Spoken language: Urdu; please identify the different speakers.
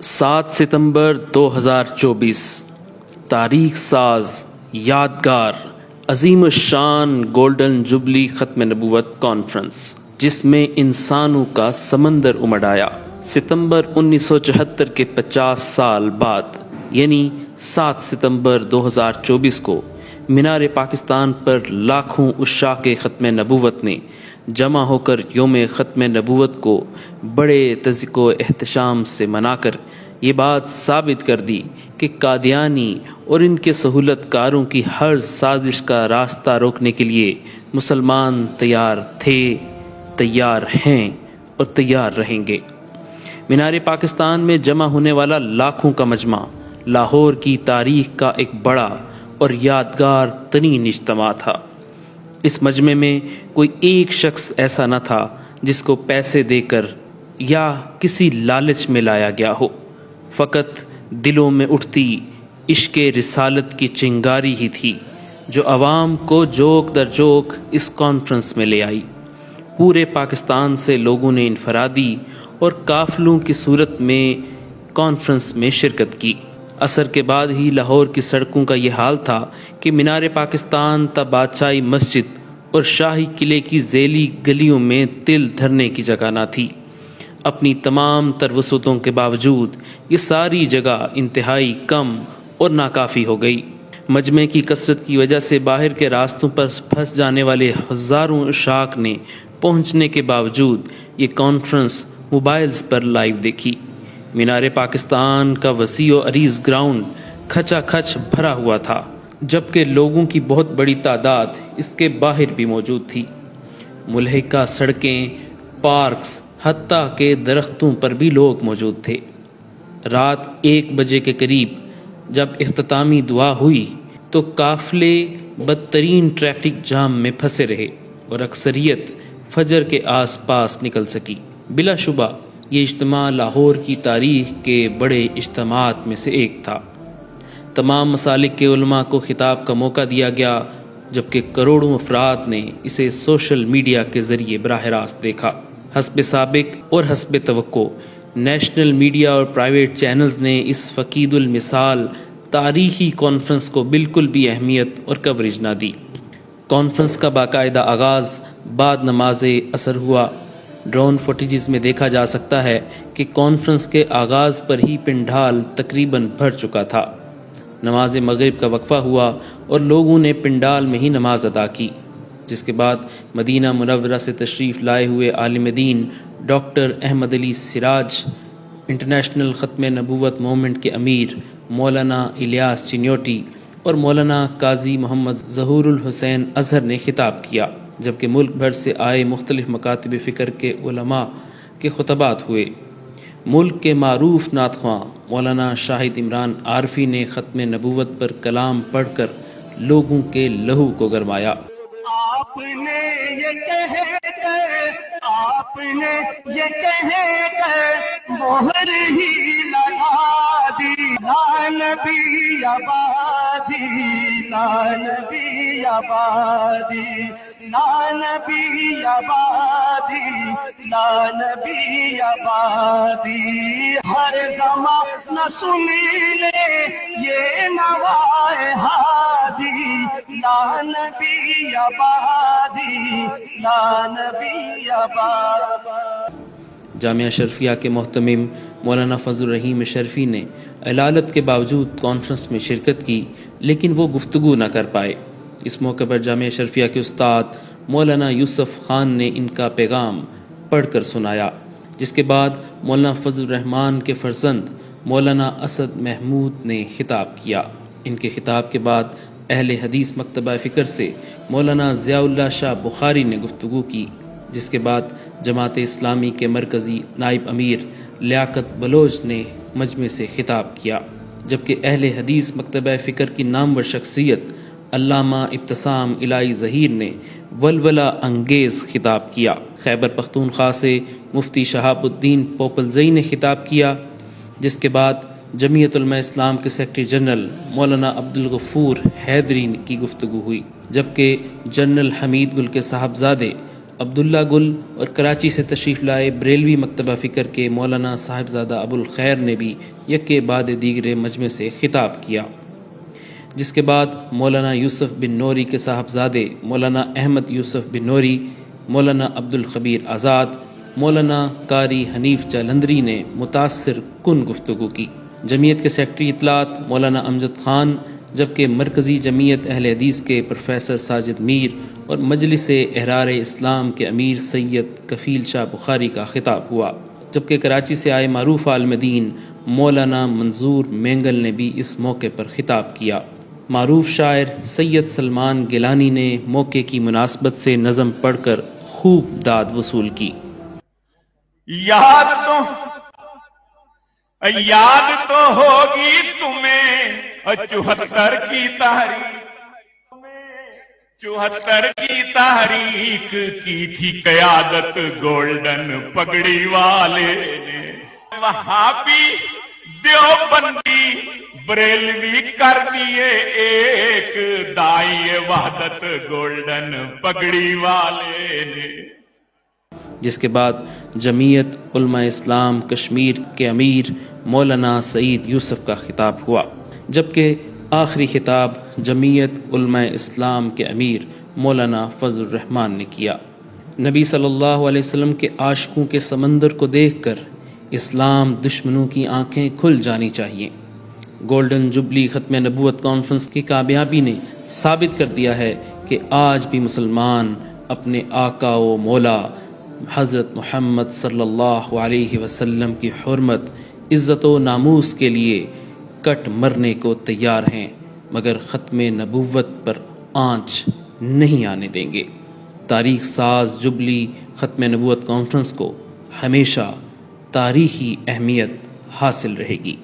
Speaker 1: 7 ستمبر 2024 تاریخ ساز یادگار عظیم الشان گولڈن جوبلی ختم نبوت کانفرنس، جس میں انسانوں کا سمندر امڈ آیا۔ ستمبر 1974 کے 50 سال بعد یعنی 7 ستمبر 2024 کو مینار پاکستان پر لاکھوں عشاق ختم نبوت نے جمع ہو کر یوم ختم نبوت کو بڑے تزک و احتشام سے منا کر یہ بات ثابت کر دی کہ قادیانی اور ان کے سہولت کاروں کی ہر سازش کا راستہ روکنے کے لیے مسلمان تیار تھے، تیار ہیں اور تیار رہیں گے۔ مینار پاکستان میں جمع ہونے والا لاکھوں کا مجمع لاہور کی تاریخ کا ایک بڑا اور یادگار ترین اجتماع تھا۔ اس مجمع میں کوئی ایک شخص ایسا نہ تھا جس کو پیسے دے کر یا کسی لالچ میں لایا گیا ہو، فقط دلوں میں اٹھتی عشق رسالت کی چنگاری ہی تھی جو عوام کو جوک در جوک اس کانفرنس میں لے آئی۔ پورے پاکستان سے لوگوں نے انفرادی اور قافلوں کی صورت میں کانفرنس میں شرکت کی۔ عصر کے بعد ہی لاہور کی سڑکوں کا یہ حال تھا کہ مینار پاکستان تا بادشاہی مسجد اور شاہی قلعے کی ذیلی گلیوں میں تل دھرنے کی جگہ نہ تھی۔ اپنی تمام تر وسعتوں کے باوجود یہ ساری جگہ انتہائی کم اور ناکافی ہو گئی۔ مجمع کی کثرت کی وجہ سے باہر کے راستوں پر پھنس جانے والے ہزاروں عشاق نے پہنچنے کے باوجود یہ کانفرنس موبائلز پر لائیو دیکھی۔ مینار پاکستان کا وسیع و عریض گراؤنڈ کھچا کھچ بھرا ہوا تھا، جبکہ لوگوں کی بہت بڑی تعداد اس کے باہر بھی موجود تھی۔ ملحقہ سڑکیں، پارکس، حتیٰ کہ درختوں پر بھی لوگ موجود تھے۔ رات 1 بجے کے قریب جب اختتامی دعا ہوئی تو قافلے بدترین ٹریفک جام میں پھنسے رہے اور اکثریت فجر کے آس پاس نکل سکی۔ بلا شبہ یہ اجتماع لاہور کی تاریخ کے بڑے اجتماعات میں سے ایک تھا۔ تمام مسالک کے علماء کو خطاب کا موقع دیا گیا، جبکہ کروڑوں افراد نے اسے سوشل میڈیا کے ذریعے براہ راست دیکھا۔ حسب سابق اور حسب توقع نیشنل میڈیا اور پرائیویٹ چینلز نے اس فقید المثال تاریخی کانفرنس کو بالکل بھی اہمیت اور کوریج نہ دی۔ کانفرنس کا باقاعدہ آغاز بعد نماز عصر ہوا۔ ڈرون فوٹیجز میں دیکھا جا سکتا ہے کہ کانفرنس کے آغاز پر ہی پنڈال تقریباً بھر چکا تھا۔ نماز مغرب کا وقفہ ہوا اور لوگوں نے پنڈال میں ہی نماز ادا کی، جس کے بعد مدینہ منورہ سے تشریف لائے ہوئے عالم دین ڈاکٹر احمد علی سراج، انٹرنیشنل ختم نبوت موومنٹ کے امیر مولانا الیاس چنیوٹی اور مولانا قاضی محمد ظہور الحسین اظہر نے خطاب کیا، جبکہ ملک بھر سے آئے مختلف مکاتب فکر کے علماء کے خطبات ہوئے۔ ملک کے معروف نعت خواں مولانا شاہد عمران عارفی نے ختم نبوت پر کلام پڑھ کر لوگوں کے لہو کو گرمایا۔
Speaker 2: آپ نے یہ کہہ کر مہر ہی لگا دی، لا نبی آبادی، لا نبی آبادی، لا نبی آبادی، لا نبی آبادی۔ ہر زمانہ سنی لے یہ نوائے ہادی، لا نبی آبادی، لا نبی آبادی۔
Speaker 1: جامعہ شرفیہ کے محتمم مولانا فضل الرحیم شرفی نے علالت کے باوجود کانفرنس میں شرکت کی، لیکن وہ گفتگو نہ کر پائے۔ اس موقع پر جامعہ شرفیہ کے استاد مولانا یوسف خان نے ان کا پیغام پڑھ کر سنایا، جس کے بعد مولانا فضل الرحمان کے فرزند مولانا اسد محمود نے خطاب کیا۔ ان کے خطاب کے بعد اہل حدیث مکتبہ فکر سے مولانا ضیاء اللہ شاہ بخاری نے گفتگو کی، جس کے بعد جماعت اسلامی کے مرکزی نائب امیر لیاقت بلوچ نے مجمع سے خطاب کیا، جبکہ اہل حدیث مکتبہ فکر کی نامور شخصیت علامہ ابتسام الہی ظہیر نے ولولہ انگیز خطاب کیا۔ خیبر پختونخوا سے مفتی شہاب الدین پوپلزئی نے خطاب کیا، جس کے بعد جمعیت علماء اسلام کے سیکرٹری جنرل مولانا عبدالغفور حیدری کی گفتگو ہوئی، جبکہ جنرل حمید گل کے صاحبزادے عبداللہ گل اور کراچی سے تشریف لائے بریلوی مکتبہ فکر کے مولانا صاحبزادہ ابو الخیر نے بھی یکے بعد دیگرے مجمع سے خطاب کیا، جس کے بعد مولانا یوسف بن نوری کے صاحبزادے مولانا احمد یوسف بن نوری، مولانا عبد الخبیر آزاد، مولانا قاری حنیف جالندری نے متاثر کن گفتگو کی۔ جمعیت کے سیکرٹری اطلاعات مولانا امجد خان، جبکہ مرکزی جمعیت اہل حدیث کے پروفیسر ساجد میر اور مجلس احرار اسلام کے امیر سید کفیل شاہ بخاری کا خطاب ہوا، جبکہ کراچی سے آئے معروف عالم دین مولانا منظور مینگل نے بھی اس موقع پر خطاب کیا۔ معروف شاعر سید سلمان گیلانی نے موقع کی مناسبت سے نظم پڑھ کر خوب داد وصول کی۔
Speaker 3: یاد تو ہوگی تمہیں 74 کی تحریک، 74 کی تحریک کی تھی قیادت گولڈن پگڑی والے نے، وہاں بھی دیوبندی بریلوی کر دیے ایک، دائی وحدت گولڈن پگڑی والے نے۔
Speaker 1: جس کے بعد جمعیت علماء اسلام کشمیر کے امیر مولانا سعید یوسف کا خطاب ہوا، جبکہ آخری خطاب جمعیت علماء اسلام کے امیر مولانا فضل الرحمان نے کیا۔ نبی صلی اللہ علیہ وسلم کے عاشقوں کے سمندر کو دیکھ کر اسلام دشمنوں کی آنکھیں کھل جانی چاہیے۔ گولڈن جبلی ختم نبوت کانفرنس کی کامیابی نے ثابت کر دیا ہے کہ آج بھی مسلمان اپنے آقا و مولا حضرت محمد صلی اللہ علیہ وسلم کی حرمت، عزت و ناموس کے لیے کٹ مرنے کو تیار ہیں، مگر ختم نبوت پر آنچ نہیں آنے دیں گے۔ تاریخ ساز جبلی ختم نبوت کانفرنس کو ہمیشہ تاریخی اہمیت حاصل رہے گی۔